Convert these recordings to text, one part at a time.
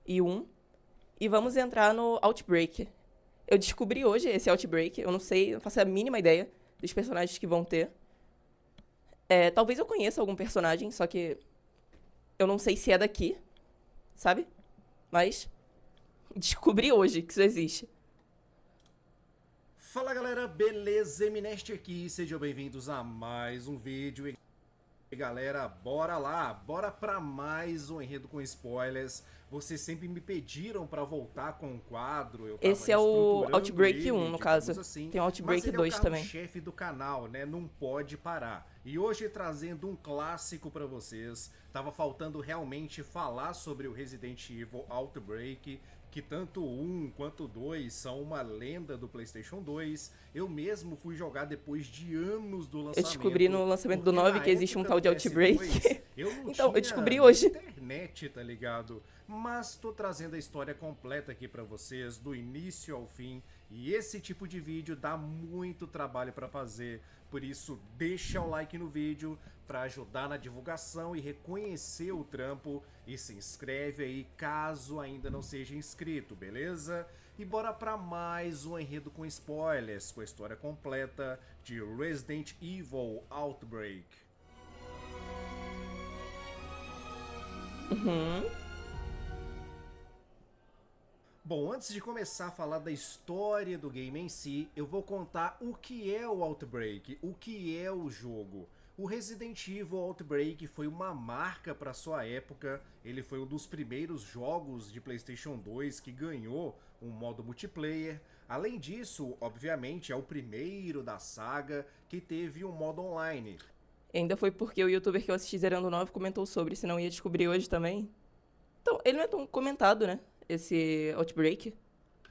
e 1 e vamos entrar no Outbreak. Eu descobri hoje esse Outbreak, eu não sei, não faço a mínima ideia dos personagens que vão ter. Talvez eu conheça algum personagem, só que eu não sei se é daqui, sabe? Mas descobri hoje que isso existe. Fala galera, beleza? Emineste aqui, sejam bem-vindos a mais um vídeo. E galera, bora lá, bora pra mais um enredo com spoilers. Vocês sempre me pediram pra voltar com o quadro, eu tava Esse é o reestruturando Outbreak ele, 1, no digamos caso. assim, Tem o mas Outbreak ele é o 2 também. carro-chefe do canal, né? Não pode parar. E hoje trazendo um clássico pra vocês. Tava faltando realmente falar sobre o Resident Evil Outbreak, que tanto o 1 quanto o 2 são uma lenda do PlayStation 2. Eu mesmo fui jogar depois de anos do Eu descobri lançamento, no lançamento do porque 9 na que existe um época tal do de PS2 Outbreak. eu não Então, eu tinha descobri nem hoje. internet, tá ligado? Mas tô trazendo a história completa aqui pra vocês, do início ao fim. E esse tipo de vídeo dá muito trabalho pra fazer, por isso deixa o like no vídeo para ajudar na divulgação e reconhecer o trampo e se inscreve aí caso ainda não seja inscrito, beleza? E bora para mais um enredo com spoilers, com a história completa de Resident Evil Outbreak. Uhum. Bom, antes de começar a falar da história do game em si, eu vou contar o que é o Outbreak, o que é o jogo. O Resident Evil Outbreak foi uma marca para sua época, ele foi um dos primeiros jogos de PlayStation 2 que ganhou um modo multiplayer. Além disso, obviamente, é o primeiro da saga que teve um modo online. E ainda foi porque o youtuber que eu assisti Zerando 9 comentou sobre, senão eu ia descobrir hoje também. Então, ele não é tão comentado, né? Esse Outbreak.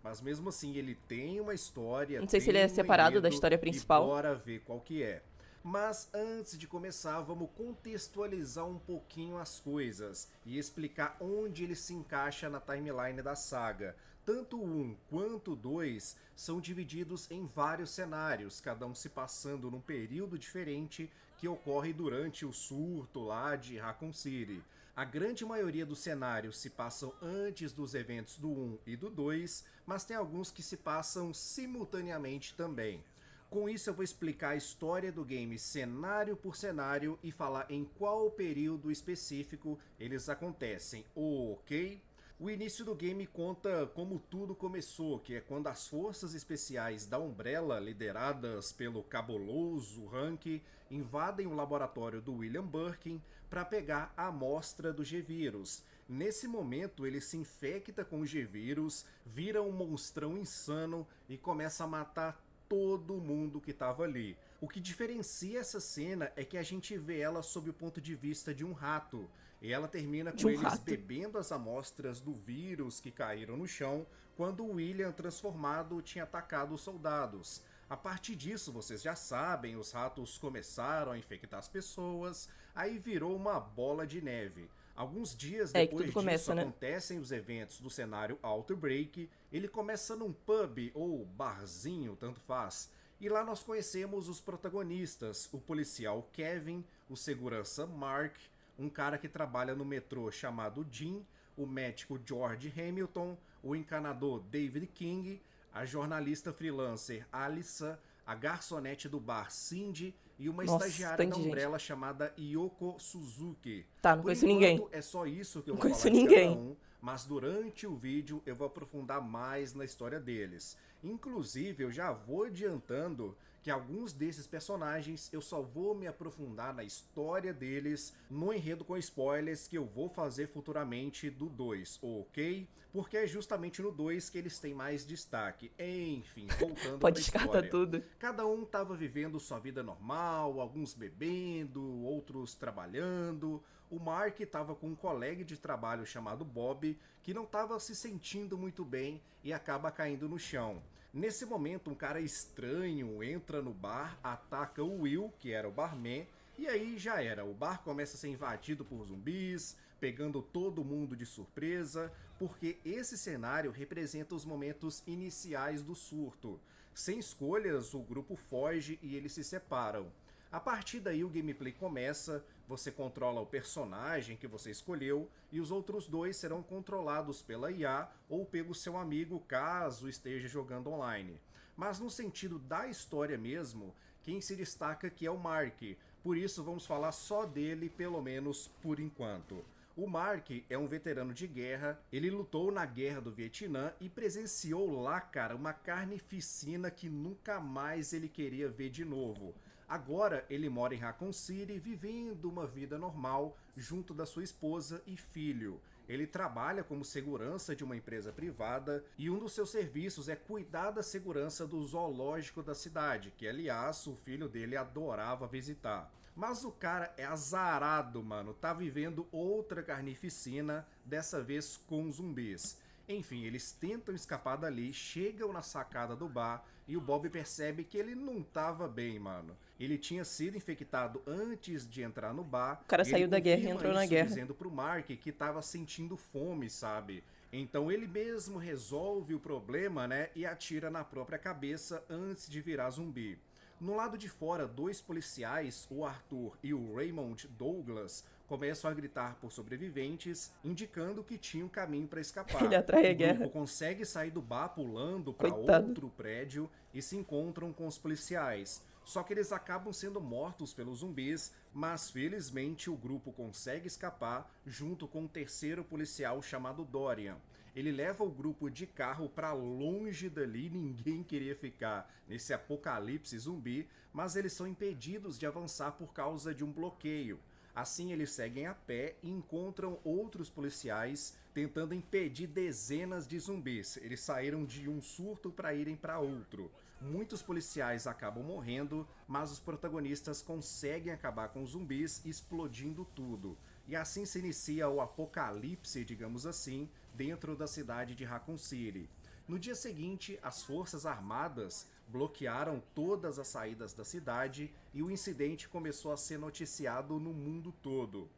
Mas mesmo assim, ele tem uma história, Não sei se ele é tem um separado da enredo história e principal. bora ver qual que é. Mas antes de começar, vamos contextualizar um pouquinho as coisas e explicar onde ele se encaixa na timeline da saga. Tanto o 1 quanto o 2 são divididos em vários cenários, cada um se passando num período diferente que ocorre durante o surto lá de Raccoon City. A grande maioria dos cenários se passam antes dos eventos do 1 e do 2, mas tem alguns que se passam simultaneamente também. Com isso eu vou explicar a história do game cenário por cenário e falar em qual período específico eles acontecem, ok? O início do game conta como tudo começou, que é quando as forças especiais da Umbrella, lideradas pelo cabuloso Hank, invadem o laboratório do William Birkin para pegar a amostra do G-Vírus. Nesse momento ele se infecta com o G-Vírus, vira um monstrão insano e começa a matar todo mundo que estava ali. O que diferencia essa cena é que a gente vê ela sob o ponto de vista de um rato. E ela termina De com um eles rato. bebendo as amostras do vírus que caíram no chão quando o William, transformado, tinha atacado os soldados. A partir disso, vocês já sabem, os ratos começaram a infectar as pessoas, aí virou uma bola de neve. Alguns dias É aí que tudo depois disso começa, né? acontecem os eventos do cenário Outbreak. Ele começa num pub ou barzinho, tanto faz. E lá nós conhecemos os protagonistas, o policial Kevin, o segurança Mark, um cara que trabalha no metrô chamado Jim, o médico George Hamilton, o encanador David King, a jornalista freelancer Alyssa, a garçonete do bar Cindy e uma Nossa, estagiária tanto da de gente. Umbrella chamada Yoko Suzuki. Tá, não Por conheço ninguém. enquanto é só isso que eu Não vou conheço falar de cada ninguém. um, mas durante o vídeo eu vou aprofundar mais na história deles. Inclusive eu já vou adiantando que alguns desses personagens eu só vou me aprofundar na história deles no enredo com spoilers que eu vou fazer futuramente do 2, ok? Porque é justamente no 2 que eles têm mais destaque. Enfim, voltando Pode para a descartar história. tudo. Cada um estava vivendo sua vida normal, alguns bebendo, outros trabalhando. O Mark estava com um colega de trabalho chamado Bob, que não estava se sentindo muito bem e acaba caindo no chão. Nesse momento, um cara estranho entra no bar, ataca o Will, que era o barman, e aí já era. O bar começa a ser invadido por zumbis, pegando todo mundo de surpresa, porque esse cenário representa os momentos iniciais do surto. Sem escolhas, o grupo foge e eles se separam. A partir daí o gameplay começa você controla o personagem que você escolheu e os outros 2 serão controlados pela IA ou pelo seu amigo caso esteja jogando online. Mas no sentido da história mesmo, quem se destaca aqui é o Mark, por isso vamos falar só dele, pelo menos por enquanto. O Mark é um veterano de guerra, ele lutou na Guerra do Vietnã e presenciou lá, cara, uma carnificina que nunca mais ele queria ver de novo. Agora ele mora em Raccoon City, vivendo uma vida normal junto da sua esposa e filho. Ele trabalha como segurança de uma empresa privada e um dos seus serviços é cuidar da segurança do zoológico da cidade, que aliás o filho dele adorava visitar. Mas o cara é azarado, mano, tá vivendo outra carnificina, dessa vez com zumbis. Enfim, eles tentam escapar dali, chegam na sacada do bar e o Bob percebe que ele não tava bem, mano. Ele tinha sido infectado antes de entrar no bar. O cara e saiu ele da guerra e confirma entrou na isso guerra. dizendo pro Mark que tava sentindo fome, sabe? Então ele mesmo resolve o problema, né, e atira na própria cabeça antes de virar zumbi. No lado de fora, 2 policiais, o Arthur e o Raymond Douglas, começam a gritar por sobreviventes, indicando que tinha um caminho para escapar. Ele atrai a O grupo guerra. consegue sair do bar pulando para Coitado. outro prédio e se encontram com os policiais. Só que eles acabam sendo mortos pelos zumbis, mas felizmente o grupo consegue escapar junto com um terceiro policial chamado Dorian. Ele leva o grupo de carro para longe dali, ninguém queria ficar nesse apocalipse zumbi, mas eles são impedidos de avançar por causa de um bloqueio. Assim eles seguem a pé e encontram outros policiais tentando impedir dezenas de zumbis. Eles saíram de um surto para irem para outro. Muitos policiais acabam morrendo, mas os protagonistas conseguem acabar com os zumbis explodindo tudo. E assim se inicia o apocalipse, digamos assim, dentro da cidade de Raccoon City. No dia seguinte, as forças armadas bloquearam todas as saídas da cidade e o incidente começou a ser noticiado no mundo todo.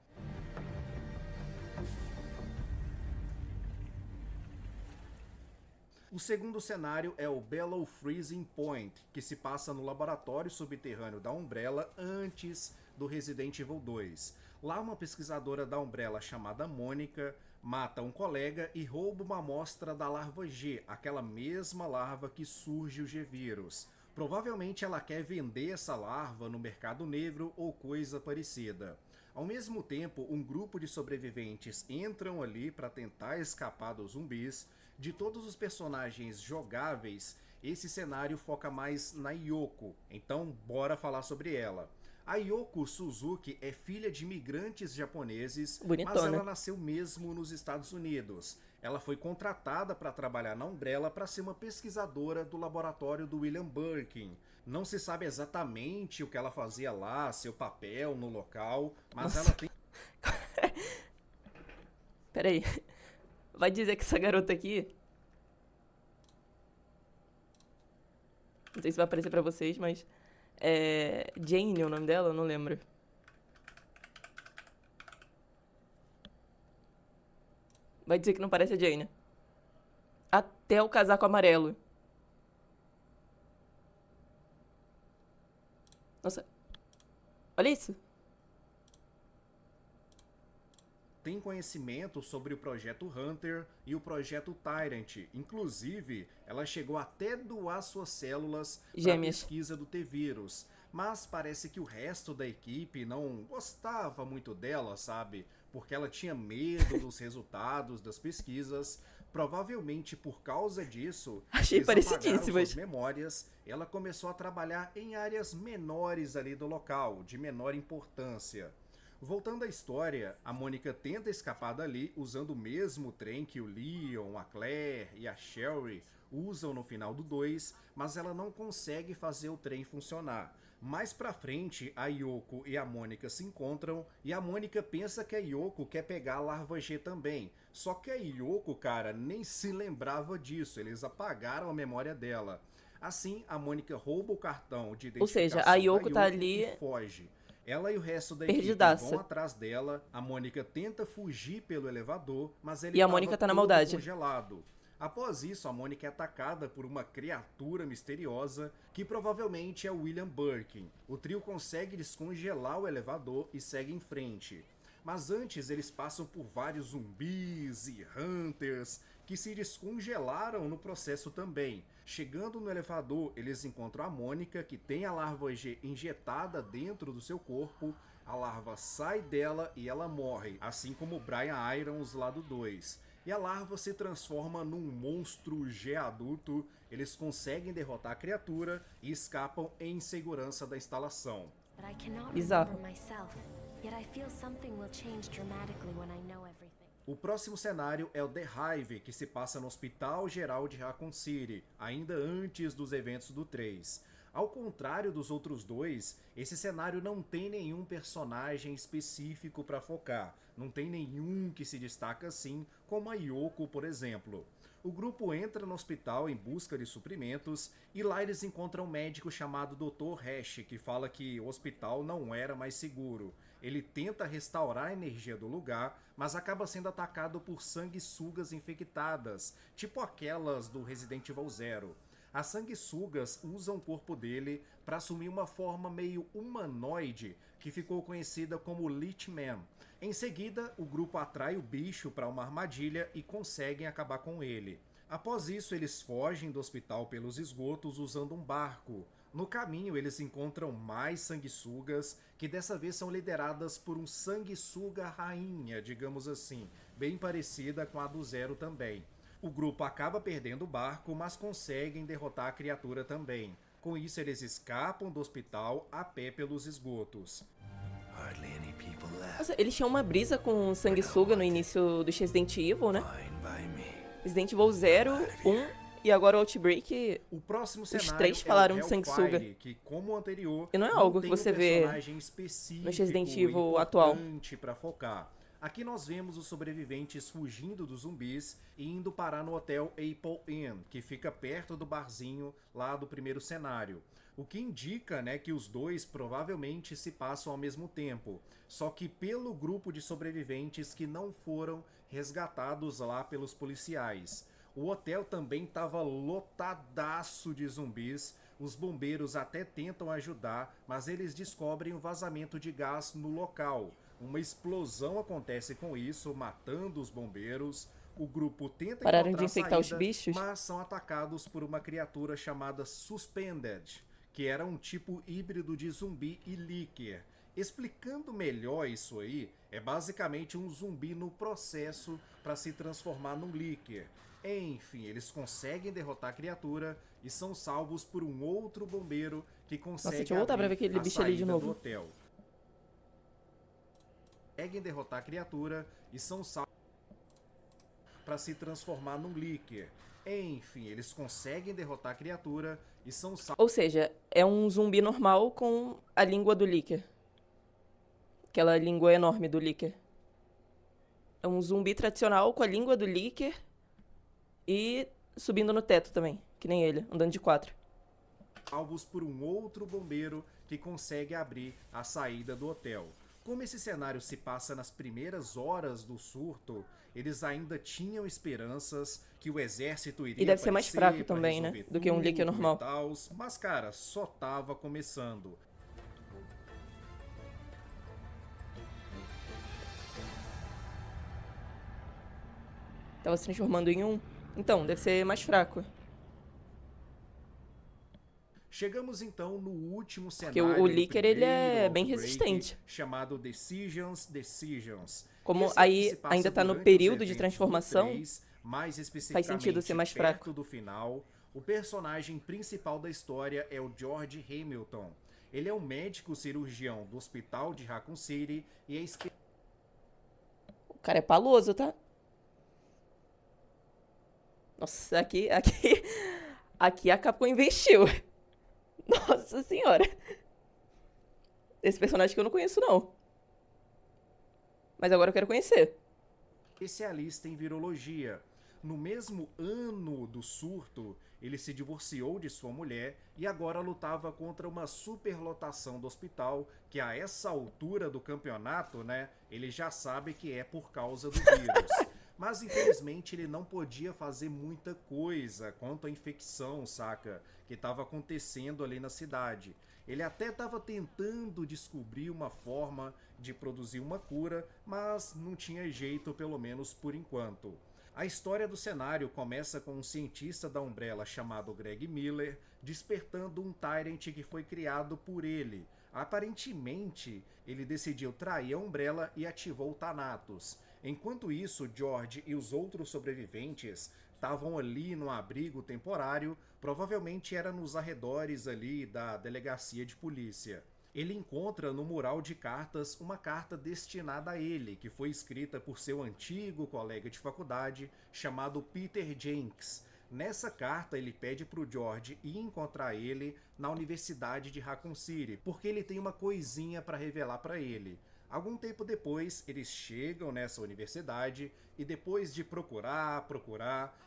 O segundo cenário é o Below Freezing Point, que se passa no laboratório subterrâneo da Umbrella antes do Resident Evil 2. Lá uma pesquisadora da Umbrella chamada Mônica mata um colega e rouba uma amostra da larva G, aquela mesma larva que surge o G-Vírus. Provavelmente ela quer vender essa larva no mercado negro ou coisa parecida. Ao mesmo tempo, um grupo de sobreviventes entram ali para tentar escapar dos zumbis. De todos os personagens jogáveis, esse cenário foca mais na Yoko, então bora falar sobre ela. A Yoko Suzuki é filha de imigrantes japoneses, mas Bonitona. ela nasceu mesmo nos Estados Unidos. Ela foi contratada para trabalhar na Umbrella para ser uma pesquisadora do laboratório do William Birkin. Não se sabe exatamente o que ela fazia lá, seu papel no local, mas Nossa. ela tem... Peraí. Vai dizer que essa garota aqui... Não sei se vai aparecer pra vocês, mas... É... Jane é o nome dela? Eu não lembro. Vai dizer que não parece a Jane. Até o casaco amarelo. Nossa. Olha isso. Tem conhecimento sobre o projeto Hunter e o projeto Tyrant. Inclusive, ela chegou até doar suas células para a Gêmeas. pesquisa do T-Vírus. Mas parece que o resto da equipe não gostava muito dela, sabe? Porque ela tinha medo dos resultados das pesquisas. Provavelmente por causa disso, Achei eles apagaram parecidíssimas. suas memórias. Ela começou a trabalhar em áreas menores ali do local, de menor importância. Voltando à história, a Mônica tenta escapar dali usando o mesmo trem que o Leon, a Claire e a Sherry usam no final do 2, mas ela não consegue fazer o trem funcionar. Mais pra frente, a Yoko e a Mônica se encontram e a Mônica pensa que a Yoko quer pegar a larva G também. Só que a Yoko, cara, nem se lembrava disso, eles apagaram a memória dela. Assim, a Mônica rouba o cartão de identificação Ou seja, a Yoko da tá ali e foge. Ela e o resto da equipe perdidaça. vão atrás dela, a Mônica tenta fugir pelo elevador, mas ele E a tava Mônica tá na todo maldade. congelado. Após isso, a Mônica é atacada por uma criatura misteriosa que provavelmente é William Birkin. O trio consegue descongelar o elevador e segue em frente. Mas antes eles passam por vários zumbis e hunters que se descongelaram no processo também. Chegando no elevador, eles encontram a Mônica, que tem a larva injetada dentro do seu corpo. A larva sai dela e ela morre, assim como o Brian Irons lá do 2. E a larva se transforma num monstro G-adulto. Eles conseguem derrotar a criatura e escapam em segurança da instalação. Bizarro. O próximo cenário é o The Hive, que se passa no Hospital Geral de Raccoon City, ainda antes dos eventos do 3. Ao contrário dos outros dois, esse cenário não tem nenhum personagem específico para focar, não tem nenhum que se destaca assim, como a Yoko, por exemplo. O grupo entra no hospital em busca de suprimentos e lá eles encontram um médico chamado Dr. Hash, que fala que o hospital não era mais seguro. Ele tenta restaurar a energia do lugar, mas acaba sendo atacado por sanguessugas infectadas, tipo aquelas do Resident Evil Zero. As sanguessugas usam o corpo dele para assumir uma forma meio humanoide, que ficou conhecida como Lich Man. Em seguida, o grupo atrai o bicho para uma armadilha e conseguem acabar com ele. Após isso, eles fogem do hospital pelos esgotos usando um barco. No caminho, eles encontram mais sanguessugas, que dessa vez são lideradas por um sanguessuga rainha, digamos assim, bem parecida com a do Zero também. O grupo acaba perdendo o barco, mas conseguem derrotar a criatura também. Com isso, eles escapam do hospital a pé pelos esgotos. Nossa, eles tinham uma brisa com sanguessuga no início do Resident Evil, né? Resident Evil 0, 1 e agora o Outbreak. O próximo Os cenário três é falaram o de Hellfire, sanguessuga. que, como o anterior, E não é algo que tem você um vê personagem específico no Resident Evil atual. importante para focar. Aqui nós vemos os sobreviventes fugindo dos zumbis e indo parar no hotel Apple Inn, que fica perto do barzinho lá do primeiro cenário. O que indica, né, que os dois provavelmente se passam ao mesmo tempo, só que pelo grupo de sobreviventes que não foram resgatados lá pelos policiais. O hotel também estava lotadaço de zumbis. Os bombeiros até tentam ajudar, mas eles descobrem um vazamento de gás no local. Uma explosão acontece com isso, matando os bombeiros. O grupo tenta Pararam encontrar de infectar os saída, bichos? mas são atacados por uma criatura chamada Suspended, que era um tipo híbrido de zumbi e líquer. Explicando melhor isso aí, é basicamente um zumbi no processo para se transformar num líquer. Enfim, eles conseguem derrotar a criatura e são salvos por um outro bombeiro que consegue deixa eu voltar pra ver aquele abrir a bicho ali de saída novo. do hotel. Conseguem derrotar a criatura e são salvos para se transformar num líquer. Enfim, eles conseguem derrotar a criatura e são salvos. Ou seja, é um zumbi normal com a língua do Licker. Aquela língua enorme do Licker. É um zumbi tradicional com a língua do Licker e subindo no teto também, que nem ele, andando de 4. Salvos por um outro bombeiro que consegue abrir a saída do hotel. Como esse cenário se passa nas primeiras horas do surto, eles ainda tinham esperanças que o exército iria E deve ser mais aparecer fraco pra também, né? resolver Do que um tudo líquido e normal. tals, mas, cara, só tava começando. Tava se transformando em um. Então, deve ser mais fraco. Chegamos então no último Porque cenário o do Licker, ele é primeiro bem Outbreak, resistente. chamado Decisions. Como Esse aí aqui se passa ainda tá no durante período os de eventos do transformação, 3, mais especificamente sentido ser mais perto fraco. do final. O personagem principal da história é o George Hamilton. Ele é um médico cirurgião do hospital de Raccoon City e é O cara é paloso, tá? Nossa, aqui a Capcom investiu. Nossa senhora. Esse personagem que eu não conheço, não. Mas agora eu quero conhecer. especialista em virologia. No mesmo ano do surto, ele se divorciou de sua mulher e agora lutava contra uma superlotação do hospital, que a essa altura do campeonato, né, ele já sabe que é por causa do vírus. Mas infelizmente ele não podia fazer muita coisa quanto à infecção, saca? Que estava acontecendo ali na cidade. Ele até estava tentando descobrir uma forma de produzir uma cura, mas não tinha jeito, pelo menos por enquanto. A história do cenário começa com um cientista da Umbrella chamado Greg Miller despertando um Tyrant que foi criado por ele. Aparentemente, ele decidiu trair a Umbrella e ativou o Thanatos. Enquanto isso, George e os outros sobreviventes estavam ali num abrigo temporário, provavelmente era nos arredores ali da delegacia de polícia. Ele encontra no mural de cartas uma carta destinada a ele, que foi escrita por seu antigo colega de faculdade, chamado Peter Jenks. Nessa carta ele pede para o George ir encontrar ele na Universidade de Raccoon City, porque ele tem uma coisinha para revelar para ele. Algum tempo depois, eles chegam nessa universidade e depois de procurar,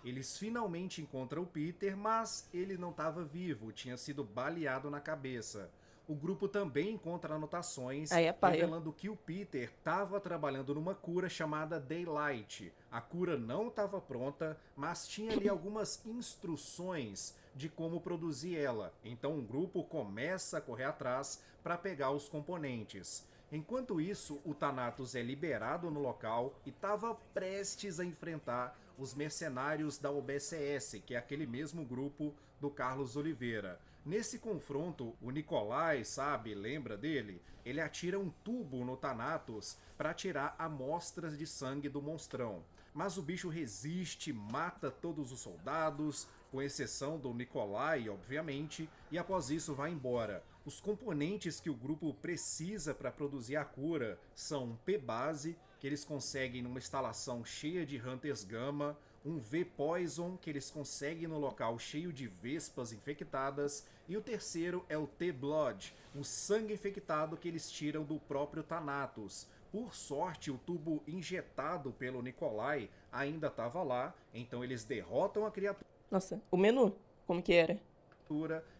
eles finalmente encontram o Peter, mas ele não estava vivo, tinha sido baleado na cabeça. O grupo também encontra anotações revelando que o Peter estava trabalhando numa cura chamada Daylight. A cura não estava pronta, mas tinha ali algumas instruções de como produzir ela. Então o grupo começa a correr atrás para pegar os componentes. Enquanto isso, o Thanatos é liberado no local e estava prestes a enfrentar os mercenários da OBSS, que é aquele mesmo grupo do Carlos Oliveira. Nesse confronto, o Nikolai, sabe, lembra dele? Ele atira um tubo no Thanatos para tirar amostras de sangue do monstrão. Mas o bicho resiste, mata todos os soldados, com exceção do Nikolai, obviamente, e após isso vai embora. Os componentes que o grupo precisa para produzir a cura são um P-Base, que eles conseguem numa instalação cheia de Hunters Gamma, um V-Poison, que eles conseguem no local cheio de vespas infectadas, e o terceiro é o T-Blood, o sangue infectado que eles tiram do próprio Thanatos. Por sorte, o tubo injetado pelo Nikolai ainda estava lá, então eles derrotam a criatura. Nossa, o menu, como que era?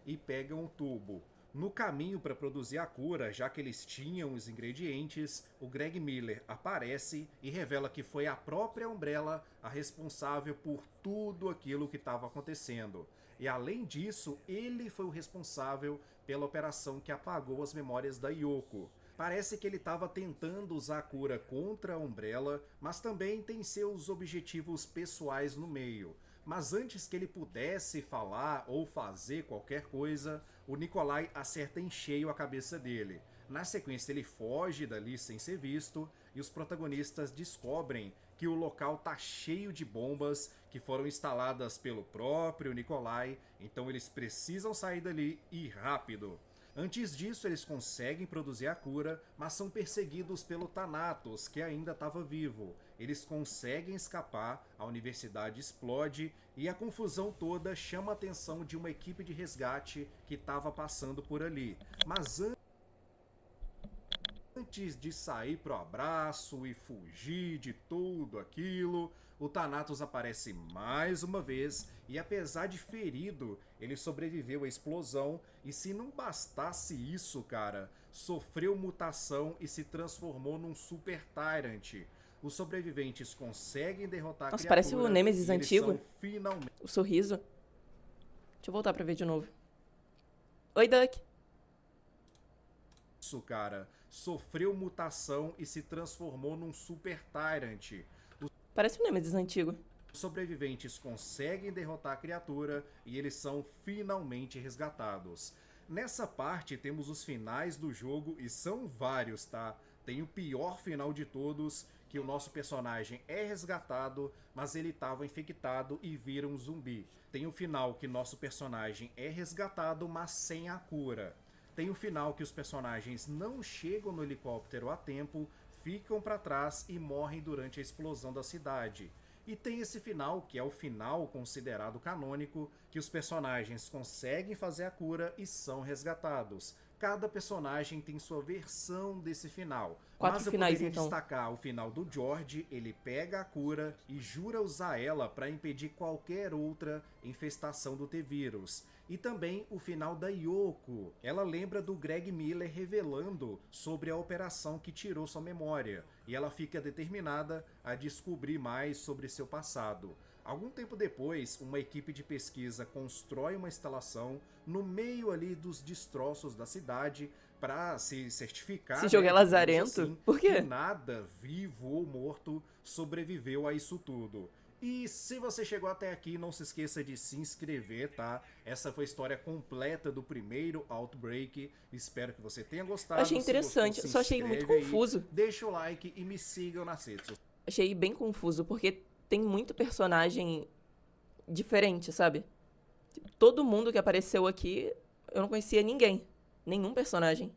E pegam o tubo. No caminho para produzir a cura, já que eles tinham os ingredientes, o Greg Miller aparece e revela que foi a própria Umbrella a responsável por tudo aquilo que estava acontecendo. E além disso, ele foi o responsável pela operação que apagou as memórias da Yoko. Parece que ele estava tentando usar a cura contra a Umbrella, mas também tem seus objetivos pessoais no meio. Mas antes que ele pudesse falar ou fazer qualquer coisa, o Nikolai acerta em cheio a cabeça dele. Na sequência ele foge dali sem ser visto e os protagonistas descobrem que o local tá cheio de bombas que foram instaladas pelo próprio Nikolai, então eles precisam sair dali e rápido. Antes disso, eles conseguem produzir a cura, mas são perseguidos pelo Thanatos, que ainda estava vivo. Eles conseguem escapar, a universidade explode e a confusão toda chama a atenção de uma equipe de resgate que estava passando por ali. Mas antes de sair pro abraço e fugir de tudo aquilo, o Thanatos aparece mais uma vez e apesar de ferido, ele sobreviveu à explosão e se não bastasse isso, cara, sofreu mutação e se transformou num Super Tyrant. Os sobreviventes conseguem derrotar a criatura. Parece o Nemesis antigo. Finalmente... O sorriso. Deixa eu voltar pra ver de novo. Oi, Duck. Isso, cara, sofreu mutação e se transformou num Super Tyrant. Parece o Nemesis antigo. Os sobreviventes conseguem derrotar a criatura e eles são finalmente resgatados. Nessa parte temos os finais do jogo e são vários, tá? Tem o pior final de todos, que o nosso personagem é resgatado, mas ele estava infectado e vira um zumbi. Tem o final que nosso personagem é resgatado, mas sem a cura. Tem o final que os personagens não chegam no helicóptero a tempo, ficam para trás e morrem durante a explosão da cidade. E tem esse final, que é o final considerado canônico, que os personagens conseguem fazer a cura e são resgatados. Cada personagem tem sua versão desse final. 4 Mas eu finais, poderia então. destacar o final do George, ele pega a cura e jura usar ela para impedir qualquer outra infestação do T-Vírus. E também o final da Yoko. Ela lembra do Greg Miller revelando sobre a operação que tirou sua memória. E ela fica determinada a descobrir mais sobre seu passado. Algum tempo depois, uma equipe de pesquisa constrói uma instalação no meio ali dos destroços da cidade para se certificar, Esse jogo é digamos lazarento? assim, Por quê? que nada, vivo ou morto, sobreviveu a isso tudo. E se você chegou até aqui, não se esqueça de se inscrever, tá? Essa foi a história completa do primeiro Outbreak. Espero que você tenha gostado. Achei Se gostou, interessante, se só achei muito inscreve aí, confuso. deixa o like e me sigam nas redes sociais. Achei bem confuso, porque tem muito personagem diferente, sabe? Tipo, todo mundo que apareceu aqui, eu não conhecia ninguém. Nenhum personagem.